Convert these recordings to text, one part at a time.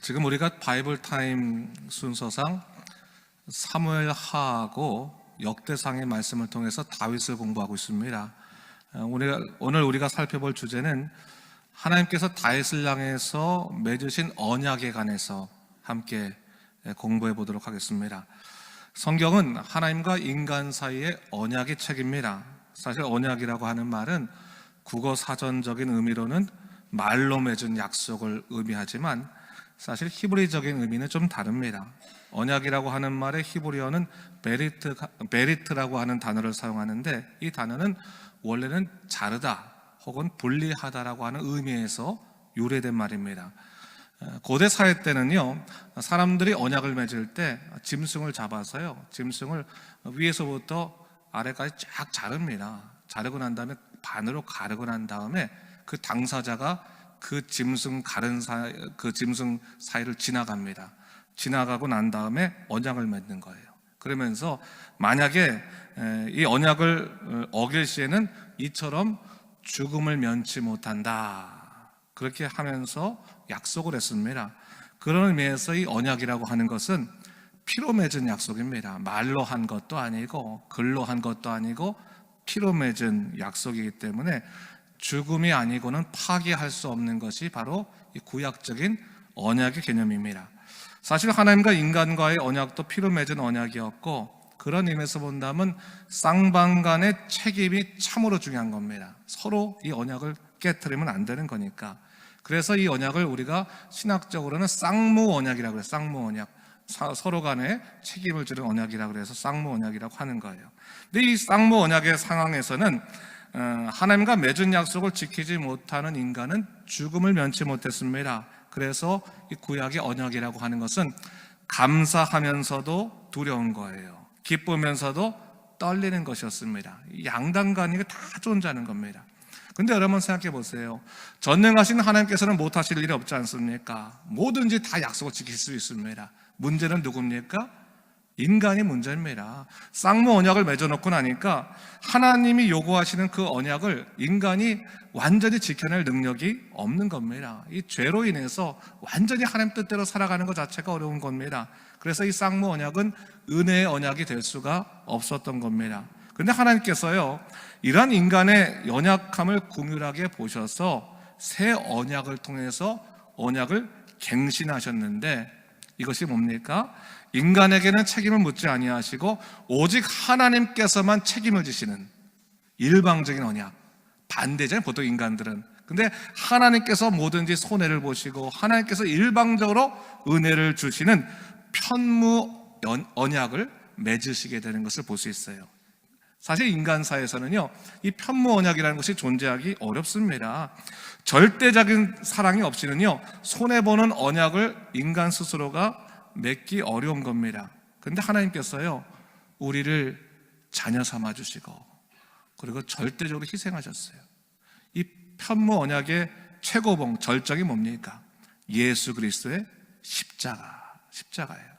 지금 우리가 바이블 타임 순서상 사무엘하고 역대상의 말씀을 통해서 다윗을 공부하고 있습니다. 오늘 우리가 살펴볼 주제는 하나님께서 다윗을 향해서 맺으신 언약에 관해서 함께 공부해 보도록 하겠습니다. 성경은 하나님과 인간 사이의 언약의 책입니다. 사실 언약이라고 하는 말은 국어 사전적인 의미로는 말로 맺은 약속을 의미하지만 사실 히브리적인 의미는 좀 다릅니다. 언약이라고 하는 말의 히브리어는 베리트라고 하는 단어를 사용하는데, 이 단어는 원래는 자르다 혹은 분리하다라고 하는 의미에서 유래된 말입니다. 고대 사회 때는요, 사람들이 언약을 맺을 때 짐승을 잡아서요, 짐승을 위에서부터 아래까지 쫙 자릅니다. 자르고 난 다음에 반으로 가르고 난 다음에 그 당사자가 그 짐승 사이를 지나갑니다. 지나가고 난 다음에 언약을 맺는 거예요. 그러면서 만약에 이 언약을 어길 시에는 이처럼 죽음을 면치 못한다, 그렇게 하면서 약속을 했습니다. 그런 의미에서 이 언약이라고 하는 것은 피로 맺은 약속입니다. 말로 한 것도 아니고 글로 한 것도 아니고 피로 맺은 약속이기 때문에 죽음이 아니고는 파기할 수 없는 것이 바로 이 구약적인 언약의 개념입니다. 사실 하나님과 인간과의 언약도 피로 맺은 언약이었고, 그런 의미에서 본다면 쌍방 간의 책임이 참으로 중요한 겁니다. 서로 이 언약을 깨트리면 안 되는 거니까. 그래서 이 언약을 우리가 신학적으로는 쌍무 언약이라고 해요. 쌍무 언약, 서로 간에 책임을 지는 언약이라고 해서 쌍무 언약이라고 하는 거예요. 근데 이 쌍무 언약의 상황에서는 하나님과 맺은 약속을 지키지 못하는 인간은 죽음을 면치 못했습니다. 그래서 이 구약의 언약이라고 하는 것은 감사하면서도 두려운 거예요. 기쁘면서도 떨리는 것이었습니다. 양단간이 다 존재하는 겁니다. 근데 여러분 생각해 보세요. 전능하신 하나님께서는 못하실 일이 없지 않습니까? 뭐든지 다 약속을 지킬 수 있습니다. 문제는 누굽니까? 인간이 문제입니다. 쌍무 언약을 맺어놓고 나니까 하나님이 요구하시는 그 언약을 인간이 완전히 지켜낼 능력이 없는 겁니다. 이 죄로 인해서 완전히 하나님 뜻대로 살아가는 것 자체가 어려운 겁니다. 그래서 이 쌍무 언약은 은혜의 언약이 될 수가 없었던 겁니다. 그런데 하나님께서요, 이러한 인간의 연약함을 긍휼하게 보셔서 새 언약을 통해서 언약을 갱신하셨는데, 이것이 뭡니까? 인간에게는 책임을 묻지 아니하시고 오직 하나님께서만 책임을 지시는 일방적인 언약. 반대잖아요, 보통 인간들은. 근데 하나님께서 뭐든지 손해를 보시고 하나님께서 일방적으로 은혜를 주시는 편무 언약을 맺으시게 되는 것을 볼 수 있어요. 사실 인간사에서는요, 이 편무 언약이라는 것이 존재하기 어렵습니다. 절대적인 사랑이 없이는요, 손해보는 언약을 인간 스스로가 맺기 어려운 겁니다. 그런데 하나님께서요, 우리를 자녀 삼아 주시고 그리고 절대적으로 희생하셨어요. 이 편무 언약의 최고봉, 절정이 뭡니까? 예수 그리스도의 십자가예요.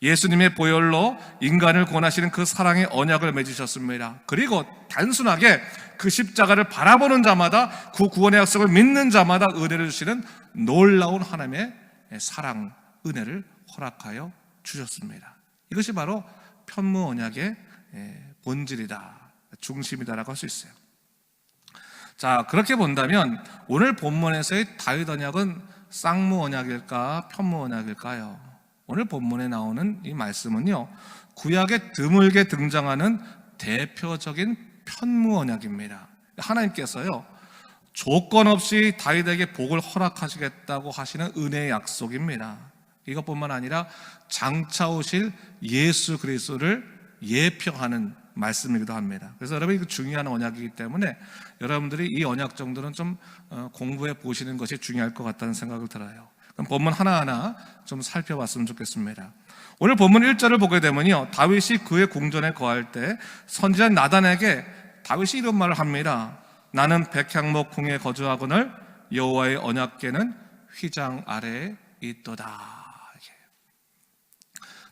예수님의 보혈로 인간을 구원하시는 그 사랑의 언약을 맺으셨습니다. 그리고 단순하게 그 십자가를 바라보는 자마다, 그 구원의 약속을 믿는 자마다 은혜를 주시는 놀라운 하나님의 사랑, 은혜를 허락하여 주셨습니다. 이것이 바로 편무 언약의 본질이다, 중심이다라고 할 수 있어요. 자, 그렇게 본다면 오늘 본문에서의 다윗 언약은 쌍무 언약일까, 편무 언약일까요? 오늘 본문에 나오는 이 말씀은요, 구약에 드물게 등장하는 대표적인 편무 언약입니다. 하나님께서요, 조건 없이 다윗에게 복을 허락하시겠다고 하시는 은혜의 약속입니다. 이것뿐만 아니라 장차 오실 예수 그리스도를 예표하는 말씀이기도 합니다. 그래서 여러분, 이거 중요한 언약이기 때문에 여러분들이 이 언약 정도는 좀 공부해 보시는 것이 중요할 것 같다는 생각을 들어요. 그럼 본문 하나하나 좀 살펴봤으면 좋겠습니다. 오늘 본문 1절을 보게 되면요, 다윗이 그의 궁전에 거할 때 선지자 나단에게 다윗이 이런 말을 합니다. 나는 백향목 궁에 거주하거늘 여호와의 언약궤는 휘장 아래에 있도다.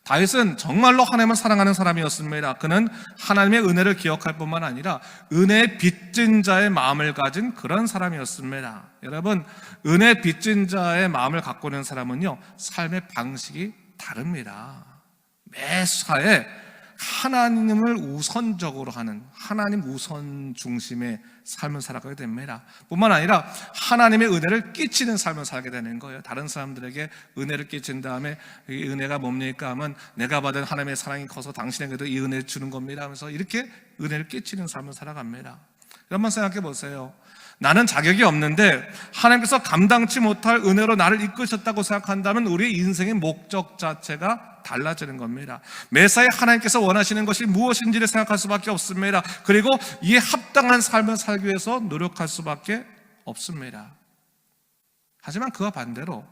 다윗은 정말로 하나님을 사랑하는 사람이었습니다. 그는 하나님의 은혜를 기억할 뿐만 아니라 은혜의 빚진 자의 마음을 가진 그런 사람이었습니다. 여러분, 은혜 빚진 자의 마음을 갖고 있는 사람은요, 삶의 방식이 다릅니다. 매사에 하나님을 우선적으로 하는, 하나님 우선 중심의 삶을 살아가게 됩니다. 뿐만 아니라 하나님의 은혜를 끼치는 삶을 살게 되는 거예요. 다른 사람들에게 은혜를 끼친 다음에 이 은혜가 뭡니까 하면, 내가 받은 하나님의 사랑이 커서 당신에게도 이 은혜를 주는 겁니다 하면서 이렇게 은혜를 끼치는 삶을 살아갑니다. 한번 생각해 보세요. 나는 자격이 없는데 하나님께서 감당치 못할 은혜로 나를 이끄셨다고 생각한다면 우리의 인생의 목적 자체가 달라지는 겁니다. 매사에 하나님께서 원하시는 것이 무엇인지를 생각할 수밖에 없습니다. 그리고 이에 합당한 삶을 살기 위해서 노력할 수밖에 없습니다. 하지만 그와 반대로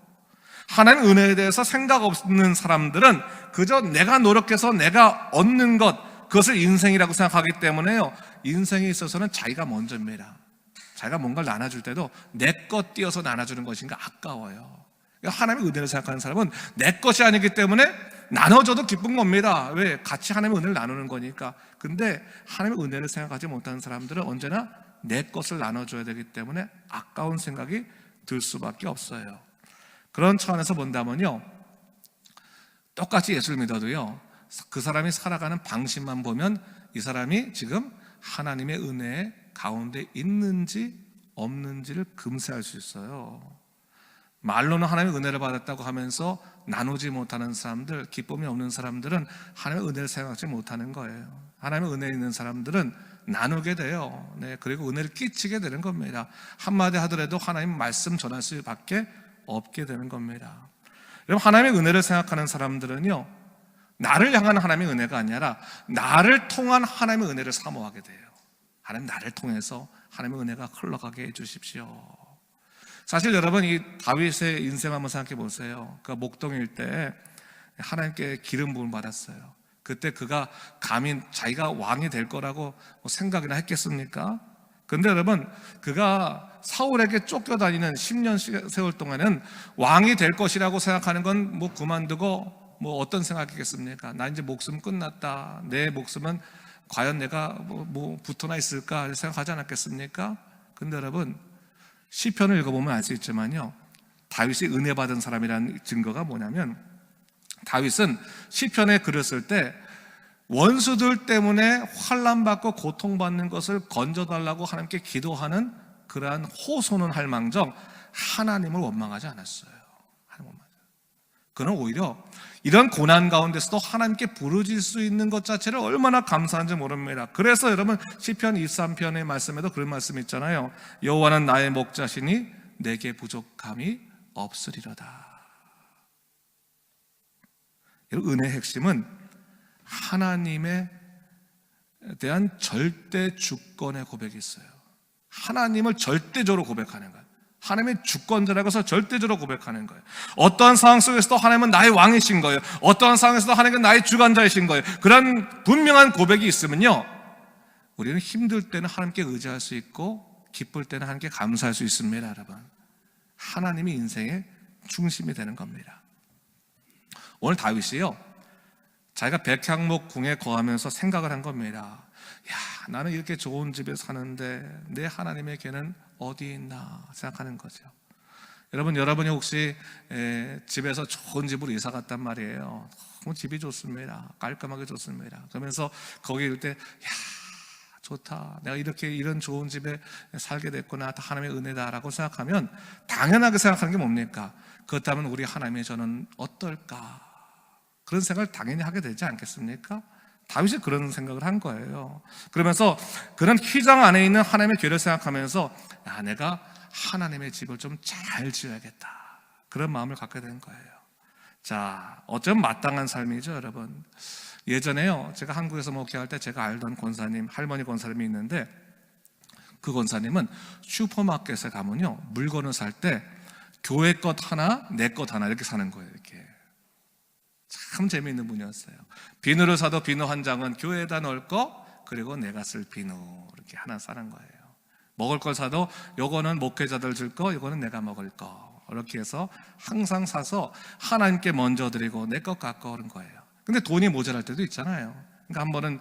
하나님 은혜에 대해서 생각 없는 사람들은 그저 내가 노력해서 내가 얻는 것, 그것을 인생이라고 생각하기 때문에요, 인생에 있어서는 자기가 먼저입니다. 자기가 뭔가를 나눠줄 때도 내 것 띄어서 나눠주는 것인가 아까워요. 하나님의 은혜를 생각하는 사람은 내 것이 아니기 때문에 나눠줘도 기쁜 겁니다. 왜? 같이 하나님의 은혜를 나누는 거니까. 근데 하나님의 은혜를 생각하지 못하는 사람들은 언제나 내 것을 나눠줘야 되기 때문에 아까운 생각이 들 수밖에 없어요. 그런 차원에서 본다면요, 똑같이 예수를 믿어도요, 그 사람이 살아가는 방식만 보면 이 사람이 지금 하나님의 은혜 가운데 있는지 없는지를 금세할 수 있어요. 말로는 하나님의 은혜를 받았다고 하면서 나누지 못하는 사람들, 기쁨이 없는 사람들은 하나님의 은혜를 생각하지 못하는 거예요. 하나님의 은혜 있는 사람들은 나누게 돼요. 네, 그리고 은혜를 끼치게 되는 겁니다. 한마디 하더라도 하나님 말씀 전할 수밖에 없게 되는 겁니다. 여러분, 하나님의 은혜를 생각하는 사람들은요, 나를 향한 하나님의 은혜가 아니라 나를 통한 하나님의 은혜를 사모하게 돼요. 하나님, 나를 통해서 하나님의 은혜가 흘러가게 해주십시오. 사실 여러분, 이 다윗의 인생 한번 생각해 보세요. 그가 목동일 때 하나님께 기름 부음을 받았어요. 그때 그가 감히 자기가 왕이 될 거라고 생각이나 했겠습니까? 근데 여러분, 그가 사울에게 쫓겨다니는 10년 세월 동안은 왕이 될 것이라고 생각하는 건 뭐 그만두고 어떤 생각이겠습니까? 나 이제 목숨 끝났다. 내 목숨은 과연 내가 뭐 붙어나 있을까 생각하지 않았겠습니까? 근데 여러분, 시편을 읽어보면 알 수 있지만요, 다윗이 은혜 받은 사람이라는 증거가 뭐냐면, 다윗은 시편에 글을 쓸 때 원수들 때문에 환난받고 고통받는 것을 건져달라고 하나님께 기도하는 그러한 호소는 할 망정 하나님을 원망하지 않았어요. 그는 오히려 이런 고난 가운데서도 하나님께 부르짖을 수 있는 것 자체를 얼마나 감사한지 모릅니다. 그래서 여러분, 시편 23편의 말씀에도 그런 말씀이 있잖아요. 여호와는 나의 목자시니 내게 부족함이 없으리로다. 은혜의 핵심은 하나님에 대한 절대 주권의 고백이 있어요. 하나님을 절대적으로 고백하는 거예요. 하나님의 주권자라고 해서 절대적으로 고백하는 거예요. 어떠한 상황 속에서도 하나님은 나의 왕이신 거예요. 어떠한 상황에서도 하나님은 나의 주관자이신 거예요. 그런 분명한 고백이 있으면요, 우리는 힘들 때는 하나님께 의지할 수 있고 기쁠 때는 하나님께 감사할 수 있습니다. 여러분, 하나님이 인생의 중심이 되는 겁니다. 오늘 다윗이요, 자기가 백향목 궁에 거하면서 생각을 한 겁니다. 야, 나는 이렇게 좋은 집에 사는데 내 하나님의 개는 어디 있나 생각하는 거죠. 여러분이 혹시 집에서 좋은 집으로 이사 갔단 말이에요. 너무 집이 좋습니다. 깔끔하게 좋습니다. 그러면서 거기 있을 때, 야, 좋다. 내가 이런 좋은 집에 살게 됐구나. 다 하나님의 은혜다라고 생각하면 당연하게 생각하는 게 뭡니까? 그렇다면 우리 하나님의 저는 어떨까? 그런 생각을 당연히 하게 되지 않겠습니까? 다윗이 그런 생각을 한 거예요. 그러면서 그런 휘장 안에 있는 하나님의 죄를 생각하면서, 야, 내가 하나님의 집을 좀 잘 지어야겠다, 그런 마음을 갖게 된 거예요. 자, 어쩌면 마땅한 삶이죠, 여러분. 예전에요, 제가 한국에서 목회할 때 제가 알던 권사님, 할머니 권사님이 있는데, 그 권사님은 슈퍼마켓에 가면요, 물건을 살 때 교회 것 하나, 내 것 하나 이렇게 사는 거예요. 이렇게 참 재미있는 분이었어요. 비누를 사도 비누 한 장은 교회에다 넣을 거, 그리고 내가 쓸 비누 이렇게 하나 사는 거예요. 먹을 걸 사도 요거는 목회자들 줄 거, 요거는 내가 먹을 거, 이렇게 해서 항상 사서 하나님께 먼저 드리고 내 것 갖고 오는 거예요. 근데 돈이 모자랄 때도 있잖아요. 그러니까 한 번은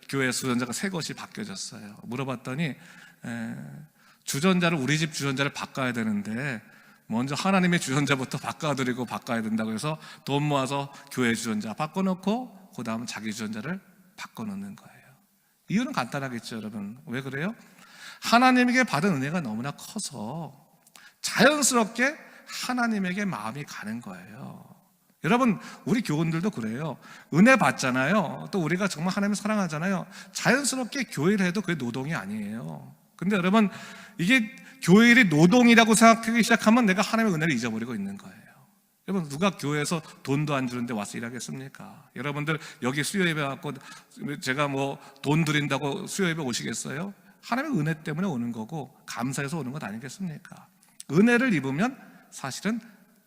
교회 주전자가 새 것이 바뀌어졌어요. 물어봤더니 우리 집 주전자를 바꿔야 되는데 먼저 하나님의 주전자부터 바꿔드리고 바꿔야 된다고 해서 돈 모아서 교회 주전자 바꿔놓고 그 다음 자기 주전자를 바꿔놓는 거예요. 이유는 간단하겠죠, 여러분. 왜 그래요? 하나님에게 받은 은혜가 너무나 커서 자연스럽게 하나님에게 마음이 가는 거예요. 여러분, 우리 교원들도 그래요. 은혜 받잖아요. 또 우리가 정말 하나님을 사랑하잖아요. 자연스럽게 교회를 해도 그게 노동이 아니에요. 근데 여러분, 이게 교회 일이 노동이라고 생각하기 시작하면 내가 하나님의 은혜를 잊어버리고 있는 거예요. 여러분, 누가 교회에서 돈도 안 주는데 와서 일하겠습니까? 여러분들 여기 수요예배 왔고 제가 뭐 돈 드린다고 수요예배 오시겠어요? 하나님의 은혜 때문에 오는 거고 감사해서 오는 것 아니겠습니까? 은혜를 입으면 사실은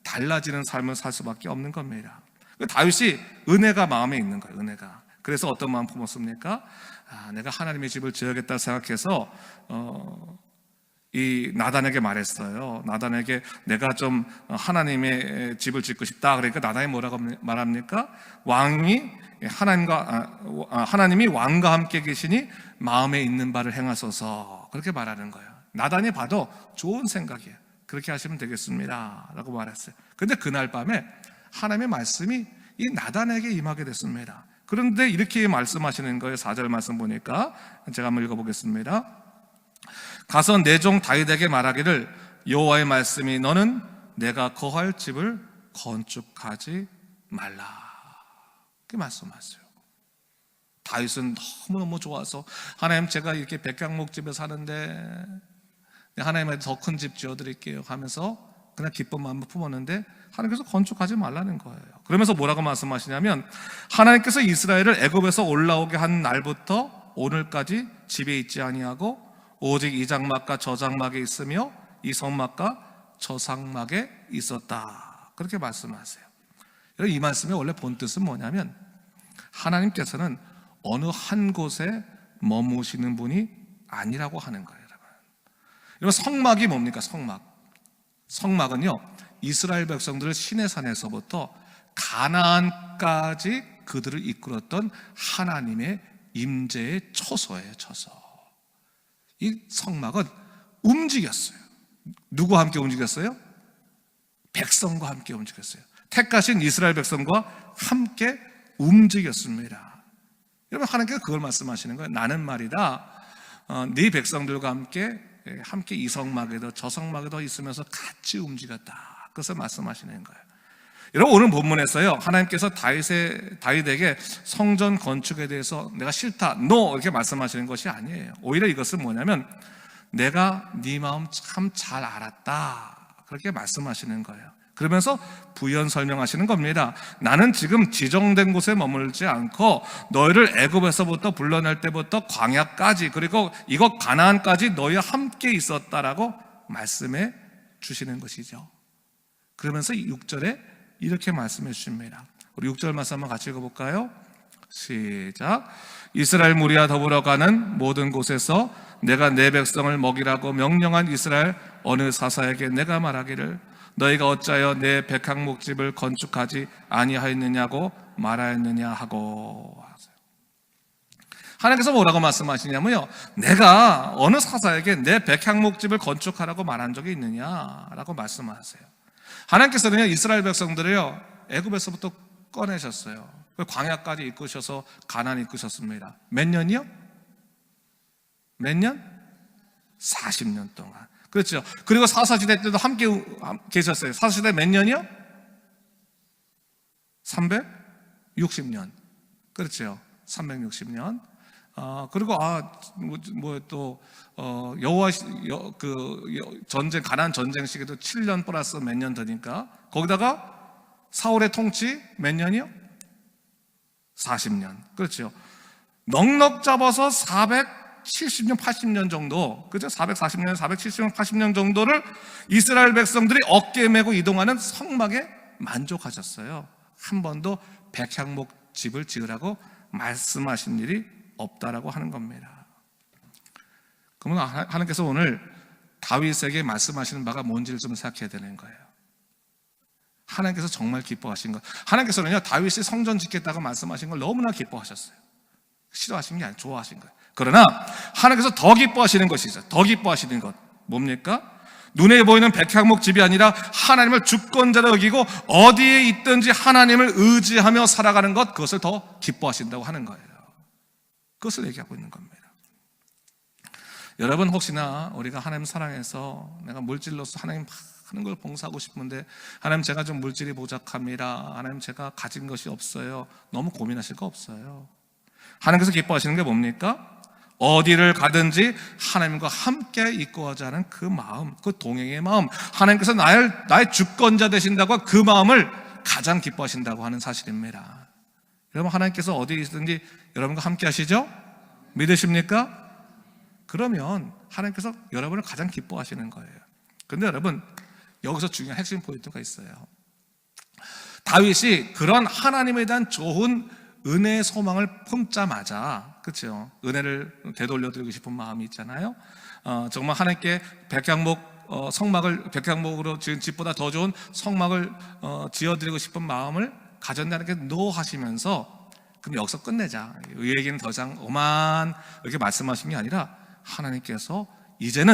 달라지는 삶을 살 수밖에 없는 겁니다. 다윗이 은혜가 마음에 있는 거예요. 은혜가. 그래서 어떤 마음 품었습니까? 내가 하나님의 집을 지어야겠다 생각해서 이 나단에게 말했어요. 나단에게 내가 좀 하나님의 집을 짓고 싶다. 그러니까 나단이 뭐라고 말합니까? 하나님이 왕과 함께 계시니 마음에 있는 바를 행하소서. 그렇게 말하는 거예요. 나단이 봐도 좋은 생각이에요. 그렇게 하시면 되겠습니다 라고 말했어요. 근데 그날 밤에 하나님의 말씀이 이 나단에게 임하게 됐습니다. 그런데 이렇게 말씀하시는 거예요. 4절 말씀 보니까 제가 한번 읽어보겠습니다. 가서 내 종 다윗에게 말하기를 여호와의 말씀이 너는 내가 거할 집을 건축하지 말라. 그렇게 말씀하세요. 다윗은 너무너무 좋아서 하나님, 제가 이렇게 백향목집에 사는데 하나님한테 더 큰 집 지어드릴게요 하면서 그냥 기쁜 마음을 품었는데 하나님께서 건축하지 말라는 거예요. 그러면서 뭐라고 말씀하시냐면 하나님께서 이스라엘을 애굽에서 올라오게 한 날부터 오늘까지 집에 있지 아니하고 오직 이 장막과 저 장막에 있으며 이 성막과 저 성막에 있었다. 그렇게 말씀하세요. 이 말씀의 원래 본 뜻은 뭐냐면 하나님께서는 어느 한 곳에 머무시는 분이 아니라고 하는 거예요. 여러분, 성막이 뭡니까? 성막은요, 이스라엘 백성들을 시내산에서부터 가나안까지 그들을 이끌었던 하나님의 임재의 처소예요. 처소. 이 성막은 움직였어요. 누구와 함께 움직였어요? 백성과 함께 움직였어요. 택하신 이스라엘 백성과 함께 움직였습니다. 여러분, 하나님께서 그걸 말씀하시는 거예요. 나는 말이다, 네 백성들과 함께 이 성막에도 저 성막에도 있으면서 같이 움직였다. 그것을 말씀하시는 거예요. 여러분, 오늘 본문에서요, 하나님께서 다윗에게 성전 건축에 대해서 내가 싫다, NO 이렇게 말씀하시는 것이 아니에요. 오히려 이것은 뭐냐면 내가 네 마음 참 잘 알았다, 그렇게 말씀하시는 거예요. 그러면서 부연 설명하시는 겁니다. 나는 지금 지정된 곳에 머물지 않고 너희를 애굽에서부터 불러낼 때부터 광야까지, 그리고 이곳 가나안까지 너희와 함께 있었다라고 말씀해 주시는 것이죠. 그러면서 6절에 이렇게 말씀해 주십니다. 우리 6절 말씀 한번 같이 읽어볼까요? 시작. 이스라엘 무리와 더불어 가는 모든 곳에서 내가 내 백성을 먹이라고 명령한 이스라엘 어느 사사에게 내가 말하기를 너희가 어찌하여 내 백향목집을 건축하지 아니하였느냐고 말하였느냐 하고. 하나님께서 뭐라고 말씀하시냐면요, 내가 어느 사사에게 내 백향목집을 건축하라고 말한 적이 있느냐라고 말씀하세요. 하나님께서는요, 이스라엘 백성들을요, 애굽에서부터 꺼내셨어요. 광야까지 이끄셔서 가나안 이끄셨습니다. 몇 년이요? 몇 년? 40년 동안. 그렇죠. 그리고 사사시대 때도 함께 계셨어요. 사사시대 몇 년이요? 360년. 그렇죠. 360년. 그리고 여호와 전쟁, 가나안 전쟁 시기도 7년 플러스 몇 년 더니까 거기다가 사울의 통치 몇 년이요? 40년. 그렇죠. 넉넉 잡아서 470년, 80년 정도, 그죠? 440년, 470년, 80년 정도를 이스라엘 백성들이 어깨에 메고 이동하는 성막에 만족하셨어요. 한 번도 백향목 집을 지으라고 말씀하신 일이 없다라고 하는 겁니다. 그러면 하나님께서 오늘 다윗에게 말씀하시는 바가 뭔지를 좀 생각해야 되는 거예요. 하나님께서 정말 기뻐하신 것. 하나님께서는요, 다윗이 성전 짓겠다고 말씀하신 걸 너무나 기뻐하셨어요. 싫어하신 게 아니라 좋아하신 거예요. 그러나 하나님께서 더 기뻐하시는 것이 있어요. 더 기뻐하시는 것 뭡니까? 눈에 보이는 백향목 집이 아니라 하나님을 주권자로 여기고 어디에 있든지 하나님을 의지하며 살아가는 것, 그것을 더 기뻐하신다고 하는 거예요. 그것을 얘기하고 있는 겁니다. 여러분, 혹시나 우리가 하나님 사랑해서 내가 물질로서 하나님 하는 걸 봉사하고 싶은데, 하나님 제가 좀 물질이 부족합니다, 하나님 제가 가진 것이 없어요, 너무 고민하실 거 없어요. 하나님께서 기뻐하시는 게 뭡니까? 어디를 가든지 하나님과 함께 있고자 하는 그 마음, 그 동행의 마음, 하나님께서 나의 주권자 되신다고 그 마음을 가장 기뻐하신다고 하는 사실입니다. 여러분, 하나님께서 어디 있든지 여러분과 함께 하시죠? 믿으십니까? 그러면 하나님께서 여러분을 가장 기뻐하시는 거예요. 그런데 여러분, 여기서 중요한 핵심 포인트가 있어요. 다윗이 그런 하나님에 대한 좋은 은혜의 소망을 품자마자, 그렇죠? 은혜를 되돌려드리고 싶은 마음이 있잖아요. 정말 하나님께 백향목으로 지은 집보다 더 좋은 성막을 지어드리고 싶은 마음을 가졌다는 게 노하시면서, 그럼 여기서 끝내자, 이 얘기는 더 이상 이렇게 말씀하신 게 아니라 하나님께서 이제는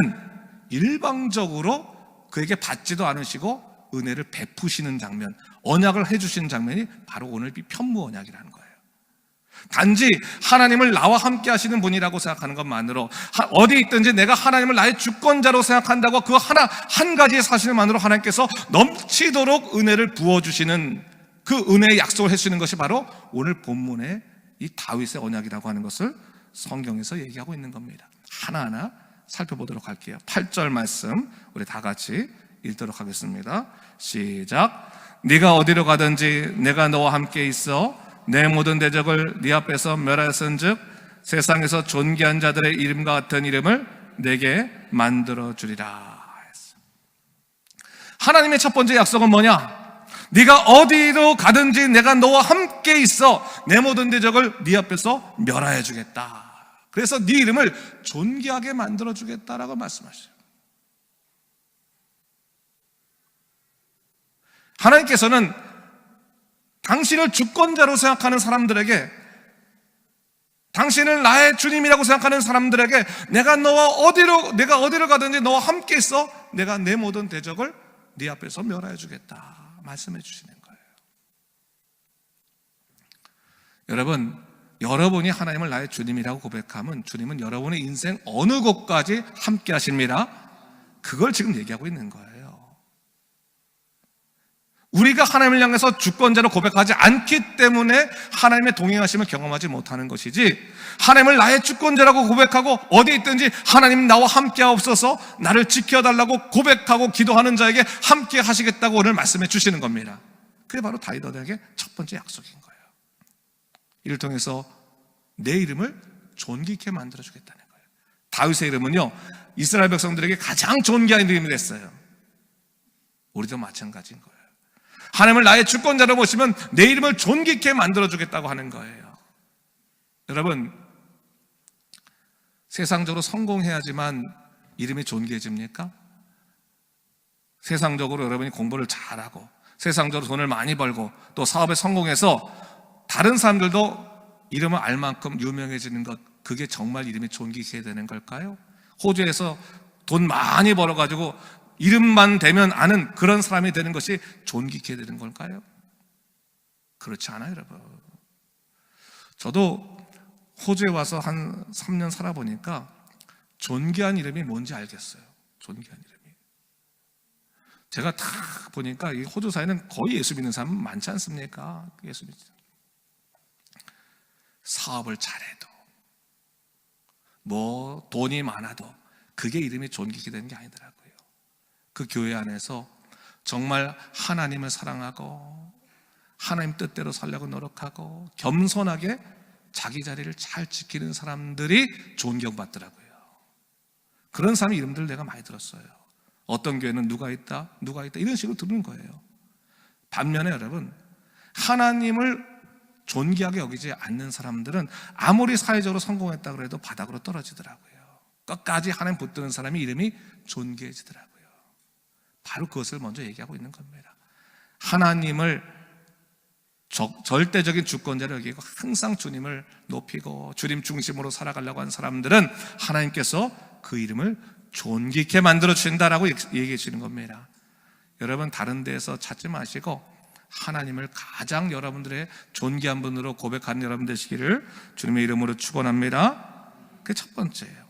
일방적으로 그에게 받지도 않으시고 은혜를 베푸시는 장면, 언약을 해주시는 장면이 바로 오늘 이 편무 언약이라는 거예요. 단지 하나님을 나와 함께 하시는 분이라고 생각하는 것만으로, 어디 있든지 내가 하나님을 나의 주권자로 생각한다고 그 한 가지의 사실만으로 하나님께서 넘치도록 은혜를 부어주시는 그 은혜의 약속을 해주시는 것이 바로 오늘 본문의 이 다윗의 언약이라고 하는 것을 성경에서 얘기하고 있는 겁니다. 하나하나 살펴보도록 할게요. 8절 말씀 우리 다 같이 읽도록 하겠습니다. 시작. 네가 어디로 가든지 내가 너와 함께 있어 내 모든 대적을 네 앞에서 멸하였은즉 세상에서 존귀한 자들의 이름과 같은 이름을 내게 만들어 주리라. 하나님의 첫 번째 약속은 뭐냐? 네가 어디로 가든지 내가 너와 함께 있어 내 모든 대적을 네 앞에서 멸하여 주겠다. 그래서 네 이름을 존귀하게 만들어 주겠다라고 말씀하셔요. 하나님께서는 당신을 주권자로 생각하는 사람들에게, 당신을 나의 주님이라고 생각하는 사람들에게 내가 어디로 가든지 너와 함께 있어 내가 내 모든 대적을 네 앞에서 멸하여 주겠다 말씀해 주시는 거예요. 여러분, 여러분이 하나님을 나의 주님이라고 고백하면 주님은 여러분의 인생 어느 곳까지 함께 하십니다. 그걸 지금 얘기하고 있는 거예요. 우리가 하나님을 향해서 주권자로 고백하지 않기 때문에 하나님의 동행하심을 경험하지 못하는 것이지, 하나님을 나의 주권자라고 고백하고 어디 있든지 하나님 나와 함께 하옵소서, 나를 지켜달라고 고백하고 기도하는 자에게 함께 하시겠다고 오늘 말씀해 주시는 겁니다. 그게 바로 다윗 언약의 첫 번째 약속인 거예요. 이를 통해서 내 이름을 존귀케 만들어 주겠다는 거예요. 다윗의 이름은요, 이스라엘 백성들에게 가장 존귀한 이름이 됐어요. 우리도 마찬가지인 거예요. 하나님을 나의 주권자로 보시면 내 이름을 존귀케 만들어주겠다고 하는 거예요. 여러분, 세상적으로 성공해야지만 이름이 존귀해집니까? 세상적으로 여러분이 공부를 잘하고 세상적으로 돈을 많이 벌고 또 사업에 성공해서 다른 사람들도 이름을 알 만큼 유명해지는 것, 그게 정말 이름이 존귀케 되는 걸까요? 호주에서 돈 많이 벌어가지고 이름만 대면 아는 그런 사람이 되는 것이 존귀케 되는 걸까요? 그렇지 않아요, 여러분. 저도 호주에 와서 한 3년 살아보니까 존귀한 이름이 뭔지 알겠어요. 존귀한 이름이. 제가 딱 보니까 이 호주 사회는 거의 예수 믿는 사람 많지 않습니까? 예수 믿는 사람. 사업을 잘해도 뭐 돈이 많아도 그게 이름이 존귀케 되는 게 아니더라고요. 그 교회 안에서 정말 하나님을 사랑하고 하나님 뜻대로 살려고 노력하고 겸손하게 자기 자리를 잘 지키는 사람들이 존경받더라고요. 그런 사람 이름들 내가 많이 들었어요. 어떤 교회는 누가 있다 이런 식으로 들은 거예요. 반면에 여러분, 하나님을 존귀하게 여기지 않는 사람들은 아무리 사회적으로 성공했다 그래도 바닥으로 떨어지더라고요. 끝까지 하나님 붙드는 사람이 이름이 존귀해지더라고요. 바로 그것을 먼저 얘기하고 있는 겁니다. 하나님을 절대적인 주권자를 여기고 항상 주님을 높이고 주님 중심으로 살아가려고 하는 사람들은 하나님께서 그 이름을 존귀케 만들어 주신다라고 얘기해 주시는 겁니다. 여러분, 다른 데에서 찾지 마시고 하나님을 가장 여러분들의 존귀한 분으로 고백하는 여러분 되시기를 주님의 이름으로 축원합니다. 그게 첫 번째예요.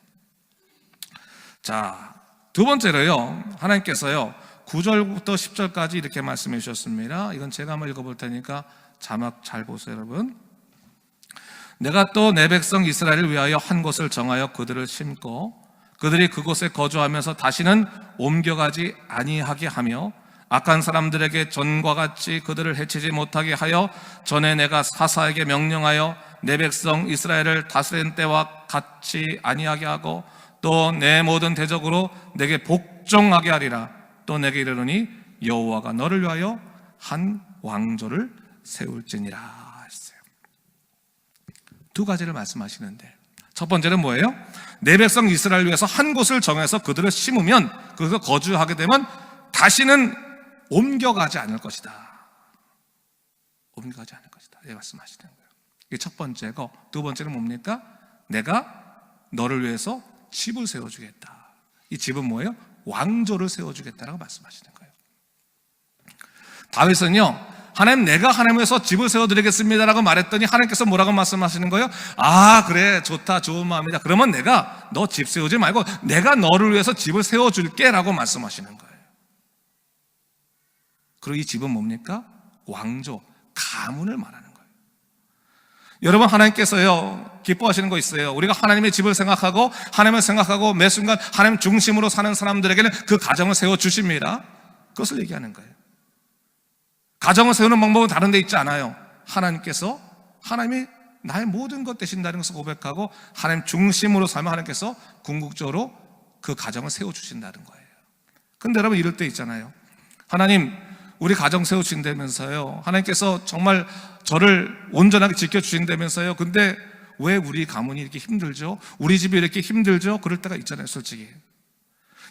자, 두 번째로요, 하나님께서요 9절부터 10절까지 이렇게 말씀해 주셨습니다. 이건 제가 한번 읽어볼 테니까 자막 잘 보세요, 여러분. 내가 또 내 백성 이스라엘을 위하여 한 곳을 정하여 그들을 심고 그들이 그곳에 거주하면서 다시는 옮겨가지 아니하게 하며 악한 사람들에게 전과 같이 그들을 해치지 못하게 하여 전에 내가 사사에게 명령하여 내 백성 이스라엘을 다스린 때와 같이 아니하게 하고 또 내 모든 대적으로 내게 복종하게 하리라. 또 내게 이르노니 여호와가 너를 위하여 한 왕조를 세울지니라 했어요. 두 가지를 말씀하시는데, 첫 번째는 뭐예요? 내 백성 이스라엘을 위해서 한 곳을 정해서 그들을 심으면, 그것을 거주하게 되면 다시는 옮겨가지 않을 것이다. 옮겨가지 않을 것이다. 이 말씀하시는 거예요. 이게 첫 번째고, 두 번째는 뭡니까? 내가 너를 위해서 집을 세워주겠다. 이 집은 뭐예요? 왕조를 세워주겠다라고 말씀하시는 거예요. 다윗은요, 하나님, 내가 하나님에서 집을 세워드리겠습니다라고 말했더니 하나님께서 뭐라고 말씀하시는 거예요? 아, 그래, 좋다, 좋은 마음이다. 그러면 내가 너 집 세우지 말고 내가 너를 위해서 집을 세워줄게 라고 말씀하시는 거예요. 그리고 이 집은 뭡니까? 왕조, 가문을 말하는 거예요. 여러분, 하나님께서요 기뻐하시는 거 있어요. 우리가 하나님의 집을 생각하고 하나님을 생각하고 매 순간 하나님 중심으로 사는 사람들에게는 그 가정을 세워주십니다. 그것을 얘기하는 거예요. 가정을 세우는 방법은 다른 데 있지 않아요. 하나님께서, 하나님이 나의 모든 것 되신다는 것을 고백하고 하나님 중심으로 살면 하나님께서 궁극적으로 그 가정을 세워주신다는 거예요. 근데 여러분, 이럴 때 있잖아요. 하나님, 우리 가정 세우신다면서요, 하나님께서 정말 저를 온전하게 지켜주신다면서요, 근데 왜 우리 가문이 이렇게 힘들죠? 우리 집이 이렇게 힘들죠? 그럴 때가 있잖아요, 솔직히.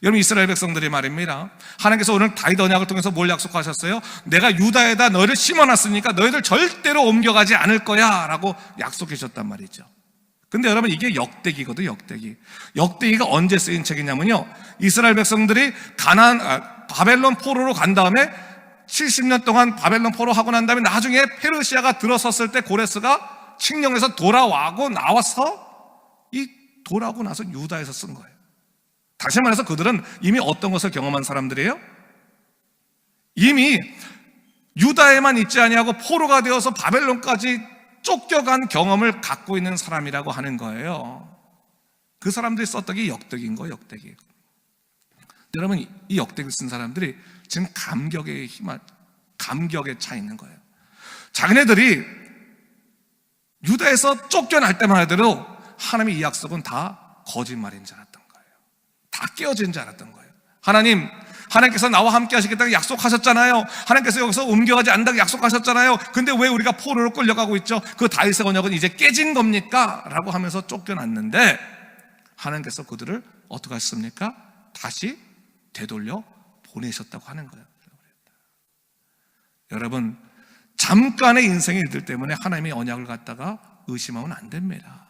여러분, 이스라엘 백성들이 말입니다. 하나님께서 오늘 다윗 언약을 통해서 뭘 약속하셨어요? 내가 유다에다 너희를 심어놨으니까 너희들 절대로 옮겨가지 않을 거야 라고 약속해 주셨단 말이죠. 근데 여러분, 이게 역대기거든요. 역대기가 언제 쓰인 책이냐면요, 이스라엘 백성들이 바벨론 포로로 간 다음에 70년 동안 바벨론 포로 하고 난 다음에 나중에 페르시아가 들어섰을 때 고레스가 칙령에서 돌아와고 나서 유다에서 쓴 거예요. 다시 말해서 그들은 이미 어떤 것을 경험한 사람들이에요? 이미 유다에만 있지 아니하고 포로가 되어서 바벨론까지 쫓겨간 경험을 갖고 있는 사람이라고 하는 거예요. 그 사람들이 썼던 게 역대기인 거예요, 역대기. 여러분, 이 역대기를 쓴 사람들이 지금 감격에 차 있는 거예요. 자기네들이 유다에서 쫓겨날 때만 하더라도 하나님의 이 약속은 다 거짓말인 줄 알았던 거예요. 다 깨어진 줄 알았던 거예요. 하나님께서 나와 함께 하시겠다고 약속하셨잖아요. 하나님께서 여기서 옮겨가지 않는다고 약속하셨잖아요. 근데 왜 우리가 포로로 끌려가고 있죠? 그 다윗의 언약은 이제 깨진 겁니까? 라고 하면서 쫓겨났는데 하나님께서 그들을 어떻게 하셨습니까? 다시 되돌려 보내셨다고 하는 거예요. 여러분, 잠깐의 인생의 일들 때문에 하나님의 언약을 갖다가 의심하면 안 됩니다.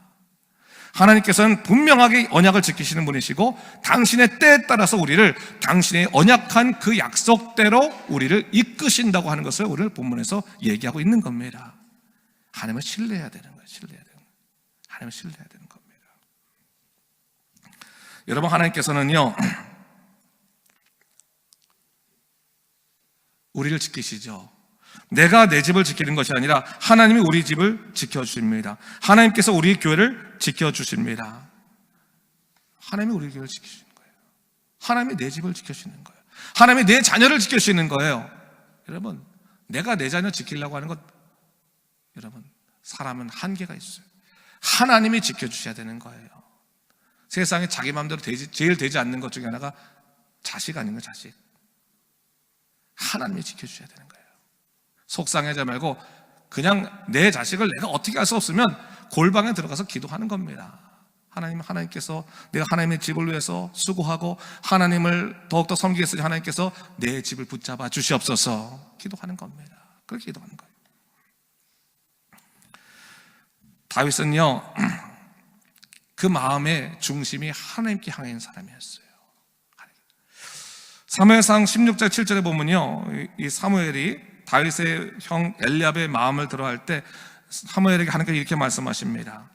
하나님께서는 분명하게 언약을 지키시는 분이시고 당신의 때에 따라서 우리를 당신의 언약한 그 약속대로 우리를 이끄신다고 하는 것을 오늘 본문에서 얘기하고 있는 겁니다. 하나님을 신뢰해야 되는 거예요. 하나님을 신뢰해야 되는 겁니다. 여러분, 하나님께서는요 우리를 지키시죠. 내가 내 집을 지키는 것이 아니라 하나님이 우리 집을 지켜주십니다. 하나님께서 우리 교회를 지켜주십니다. 하나님이 우리 교회를 지키시는 거예요. 하나님이 내 집을 지켜주시는 거예요. 하나님이 내 자녀를 지켜주시는 거예요. 여러분, 내가 내 자녀 지키려고 하는 것, 여러분, 사람은 한계가 있어요. 하나님이 지켜주셔야 되는 거예요. 세상에 자기 마음대로 제일 되지 않는 것 중에 하나가 자식 아닌가, 자식. 하나님이 지켜주셔야 되는 거예요. 속상하지 말고 그냥 내 자식을 내가 어떻게 할 수 없으면 골방에 들어가서 기도하는 겁니다. 하나님께서 내가 하나님의 집을 위해서 수고하고 하나님을 더욱더 섬기기 위해서 하나님께서 내 집을 붙잡아 주시옵소서 기도하는 겁니다. 그렇게 기도하는 거예요. 다윗은요, 그 마음의 중심이 하나님께 향해 있는 사람이었어요. 사무엘상 16장 7절에 보면요, 이 사무엘이 다윗의 형 엘리압의 마음을 들어할 때 사무엘에게 하나님께서 이렇게 말씀하십니다.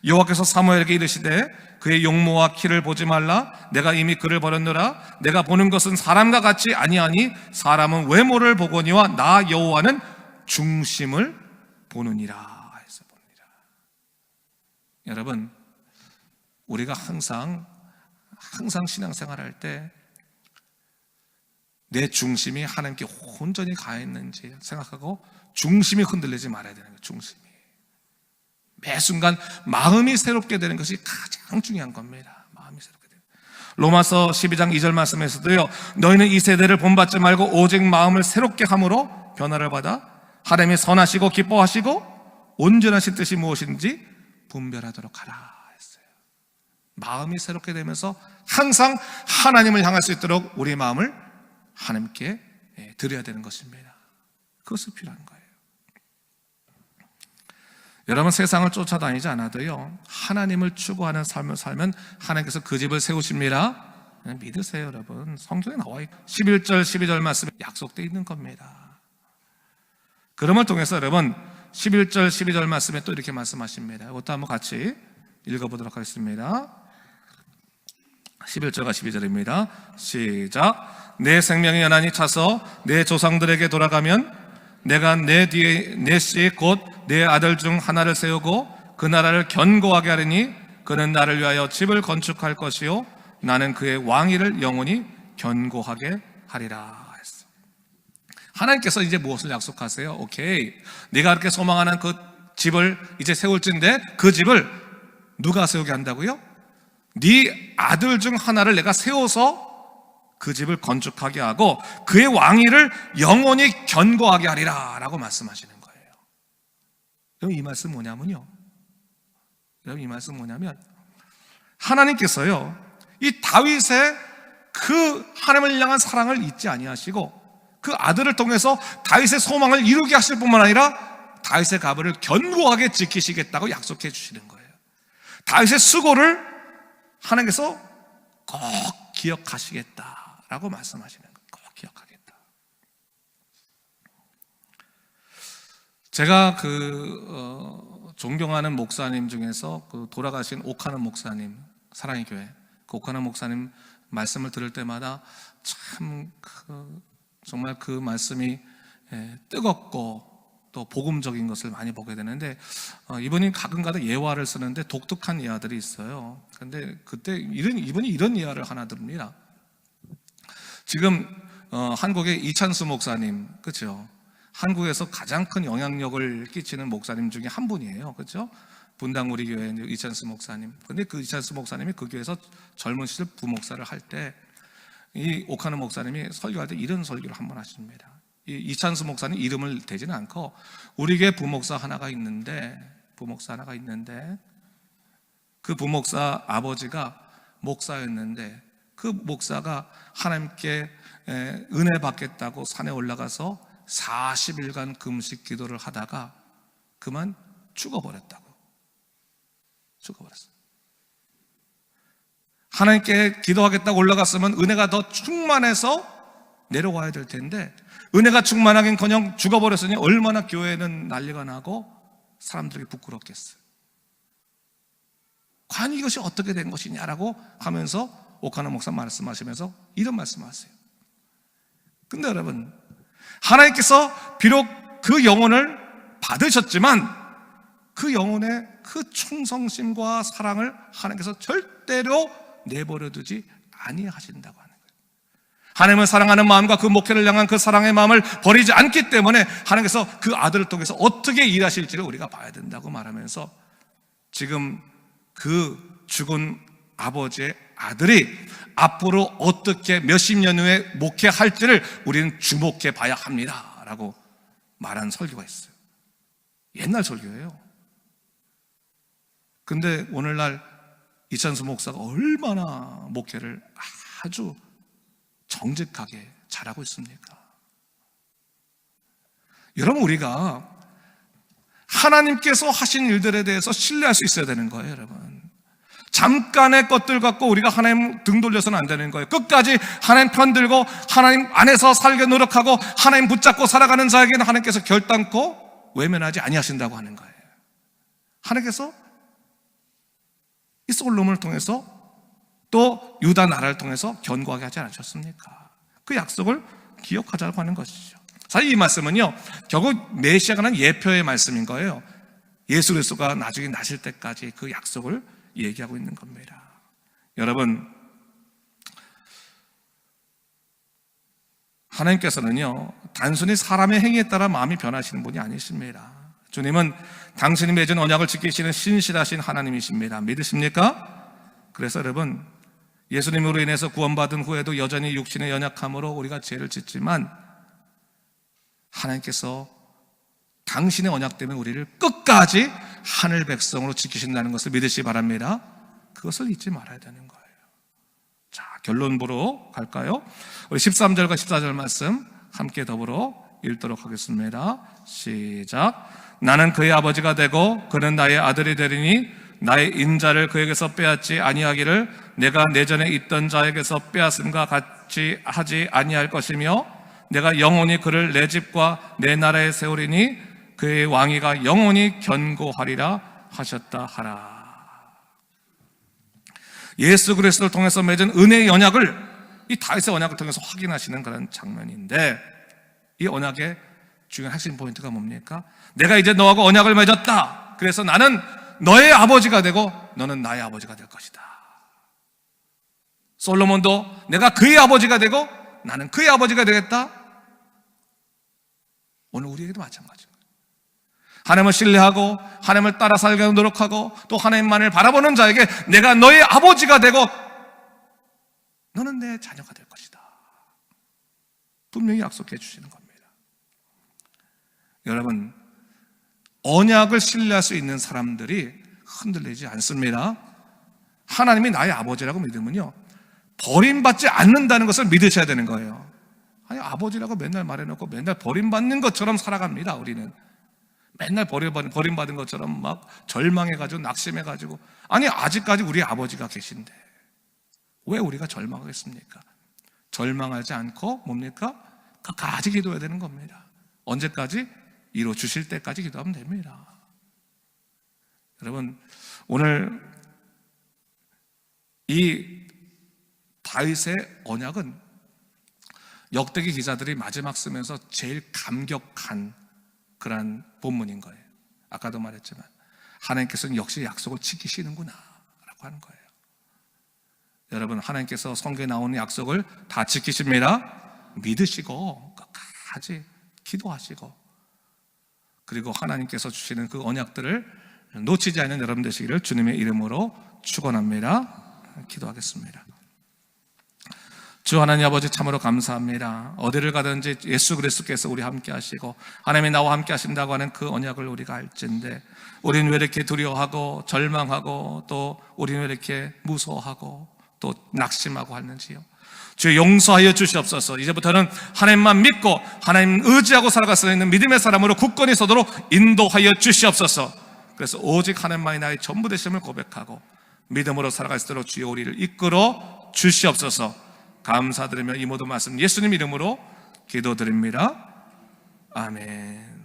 여호와께서 사무엘에게 이르시되 그의 용모와 키를 보지 말라. 내가 이미 그를 버렸노라. 내가 보는 것은 사람과 같지 아니하니 사람은 외모를 보거니와 나 여호와는 중심을 보느니라 해서 봅니다. 여러분, 우리가 항상 신앙생활할 때 내 중심이 하나님께 온전히 가 있는지 생각하고 중심이 흔들리지 말아야 되는 거예요. 중심이 매 순간 마음이 새롭게 되는 것이 가장 중요한 겁니다. 마음이 새롭게 되는. 로마서 12장 2절 말씀에서도요, 너희는 이 세대를 본받지 말고 오직 마음을 새롭게 함으로 변화를 받아 하나님이 선하시고 기뻐하시고 온전하신 뜻이 무엇인지 분별하도록 하라 했어요. 마음이 새롭게 되면서 항상 하나님을 향할 수 있도록 우리의 마음을 하나님께 드려야 되는 것입니다. 그것이 필요한 거예요. 여러분, 세상을 쫓아다니지 않아도요, 하나님을 추구하는 삶을 살면 하나님께서 그 집을 세우십니다. 믿으세요. 여러분, 성경에 나와 있고 11절 12절 말씀에 약속되어 있는 겁니다. 그럼을 통해서 여러분 11절 12절 말씀에 또 이렇게 말씀하십니다. 이것도 한번 같이 읽어보도록 하겠습니다. 11절과 12절입니다. 시작. 내 생명의 연한이 차서 내 조상들에게 돌아가면 내가 내 뒤에 내 씨 곧 내 아들 중 하나를 세우고 그 나라를 견고하게 하리니 그는 나를 위하여 집을 건축할 것이요 나는 그의 왕위를 영원히 견고하게 하리라 했어. 하나님께서 이제 무엇을 약속하세요? 오케이, 네가 그렇게 소망하는 그 집을 이제 세울진데 그 집을 누가 세우게 한다고요? 네 아들 중 하나를 내가 세워서 그 집을 건축하게 하고 그의 왕위를 영원히 견고하게 하리라 라고 말씀하시는 거예요. 여러분, 이 말씀 뭐냐면요, 여러분, 이 말씀 뭐냐면 하나님께서요, 이 다윗의 그 하나님을 향한 사랑을 잊지 아니하시고 그 아들을 통해서 다윗의 소망을 이루게 하실 뿐만 아니라 다윗의 가부를 견고하게 지키시겠다고 약속해 주시는 거예요. 다윗의 수고를 하나님께서 꼭 기억하시겠다라고 말씀하시는 거예요. 꼭 기억하겠다. 제가 존경하는 목사님 중에서 돌아가신 오카는 목사님, 사랑의 교회 그 오카는 목사님 말씀을 들을 때마다 참 정말 그 말씀이 뜨겁고 또 복음적인 것을 많이 보게 되는데, 이분이 가끔가다 예화를 쓰는데 독특한 예화들이 있어요. 근데 그때 이분이 이런 예화를 하나 듭니다. 지금 한국의 이찬수 목사님, 그렇죠? 한국에서 가장 큰 영향력을 끼치는 목사님 중에 한 분이에요, 그렇죠? 분당 우리 교회 이찬수 목사님. 근데 그 이찬수 목사님이 그 교회에서 젊은 시절 부목사를 할 때 이 오카는 목사님이 설교할 때 이런 설교를 한 번 하십니다. 이 이찬수 목사님 이름을 대지는 않고 우리 교회 부목사 하나가 있는데 그 부목사 아버지가 목사였는데 그 목사가 하나님께 은혜 받겠다고 산에 올라가서 40일간 금식 기도를 하다가 그만 죽어버렸어요. 하나님께 기도하겠다고 올라갔으면 은혜가 더 충만해서 내려와야 될 텐데 은혜가 충만하긴커녕 죽어버렸으니 얼마나 교회는 난리가 나고 사람들이 부끄럽겠어요. 과연 이것이 어떻게 된 것이냐라고 하면서 오카나 목사 말씀하시면서 이런 말씀하세요. 근데 여러분, 하나님께서 비록 그 영혼을 받으셨지만 그 영혼의 그 충성심과 사랑을 하나님께서 절대로 내버려두지 아니하신다고 하는 거예요. 하나님을 사랑하는 마음과 그 목회를 향한 그 사랑의 마음을 버리지 않기 때문에 하나님께서 그 아들을 통해서 어떻게 일하실지를 우리가 봐야 된다고 말하면서 지금 그 죽은 아버지의 아들이 앞으로 어떻게 몇십 년 후에 목회할지를 우리는 주목해 봐야 합니다 라고 말한 설교가 있어요. 옛날 설교예요. 근데 오늘날 이찬수 목사가 얼마나 목회를 아주 정직하게 잘하고 있습니까? 여러분, 우리가 하나님께서 하신 일들에 대해서 신뢰할 수 있어야 되는 거예요, 여러분. 잠깐의 것들 갖고 우리가 하나님 등 돌려서는 안 되는 거예요. 끝까지 하나님 편 들고 하나님 안에서 살게 노력하고 하나님 붙잡고 살아가는 자에게는 하나님께서 결단코 외면하지 아니하신다고 하는 거예요. 하나님께서 이 솔로몬을 통해서 또 유다 나라를 통해서 견고하게 하지 않으셨습니까? 그 약속을 기억하자고 하는 것이죠. 사실 이 말씀은요, 결국 메시아가 난 예표의 말씀인 거예요. 예수 그리스도가 나중에 나실 때까지 그 약속을 얘기하고 있는 겁니다. 여러분, 하나님께서는요, 단순히 사람의 행위에 따라 마음이 변하시는 분이 아니십니다. 주님은 당신이 맺은 언약을 지키시는 신실하신 하나님이십니다. 믿으십니까? 그래서 여러분, 예수님으로 인해서 구원받은 후에도 여전히 육신의 연약함으로 우리가 죄를 짓지만 하나님께서 당신의 언약 때문에 우리를 끝까지 하늘 백성으로 지키신다는 것을 믿으시기 바랍니다. 그것을 잊지 말아야 되는 거예요. 자, 결론 보러 갈까요? 우리 13절과 14절 말씀 함께 더불어 읽도록 하겠습니다. 시작. 나는 그의 아버지가 되고 그는 나의 아들이 되리니 나의 인자를 그에게서 빼앗지 아니하기를 내가 내전에 있던 자에게서 빼앗음과 같이 하지 아니할 것이며 내가 영원히 그를 내 집과 내 나라에 세우리니 그의 왕위가 영원히 견고하리라 하셨다 하라. 예수 그리스도를 통해서 맺은 은혜의 언약을 이 다윗의 언약을 통해서 확인하시는 그런 장면인데, 이 언약의 중요한 핵심 포인트가 뭡니까? 내가 이제 너하고 언약을 맺었다. 그래서 나는 너의 아버지가 되고 너는 나의 아버지가 될 것이다. 솔로몬도 내가 그의 아버지가 되고 나는 그의 아버지가 되겠다. 오늘 우리에게도 마찬가지입니다. 하나님을 신뢰하고 하나님을 따라 살게 노력하고 또 하나님만을 바라보는 자에게 내가 너의 아버지가 되고 너는 내 자녀가 될 것이다. 분명히 약속해 주시는 겁니다. 여러분, 언약을 신뢰할 수 있는 사람들이 흔들리지 않습니다. 하나님이 나의 아버지라고 믿으면요, 버림받지 않는다는 것을 믿으셔야 되는 거예요. 아니, 아버지라고 맨날 말해놓고 맨날 버림받는 것처럼 살아갑니다. 우리는 맨날 버림받은 것처럼 막 절망해가지고 낙심해가지고, 아니 아직까지 우리 아버지가 계신데 왜 우리가 절망하겠습니까? 절망하지 않고 뭡니까? 끝까지 기도해야 되는 겁니다. 언제까지? 이루어 주실 때까지 기도하면 됩니다. 여러분, 오늘 이 다윗의 언약은 역대기 기자들이 마지막 쓰면서 제일 감격한 그런 본문인 거예요. 아까도 말했지만 하나님께서는 역시 약속을 지키시는구나 라고 하는 거예요. 여러분, 하나님께서 성경에 나오는 약속을 다 지키십니다. 믿으시고 끝까지 기도하시고, 그리고 하나님께서 주시는 그 언약들을 놓치지 않는 여러분 되시기를 주님의 이름으로 축원합니다. 기도하겠습니다. 주 하나님 아버지, 참으로 감사합니다. 어디를 가든지 예수 그리스도께서 우리 함께 하시고 하나님이 나와 함께 하신다고 하는 그 언약을 우리가 알진데, 우리는 왜 이렇게 두려워하고 절망하고 또 우리는 왜 이렇게 무서워하고 또 낙심하고 하는지요. 주여, 용서하여 주시옵소서. 이제부터는 하나님만 믿고 하나님 의지하고 살아갈 수 있는 믿음의 사람으로 굳건히 서도록 인도하여 주시옵소서. 그래서 오직 하나님만이 나의 전부 되심을 고백하고 믿음으로 살아갈 수 있도록 주여 우리를 이끌어 주시옵소서. 감사드리며 이 모든 말씀 예수님 이름으로 기도드립니다. 아멘.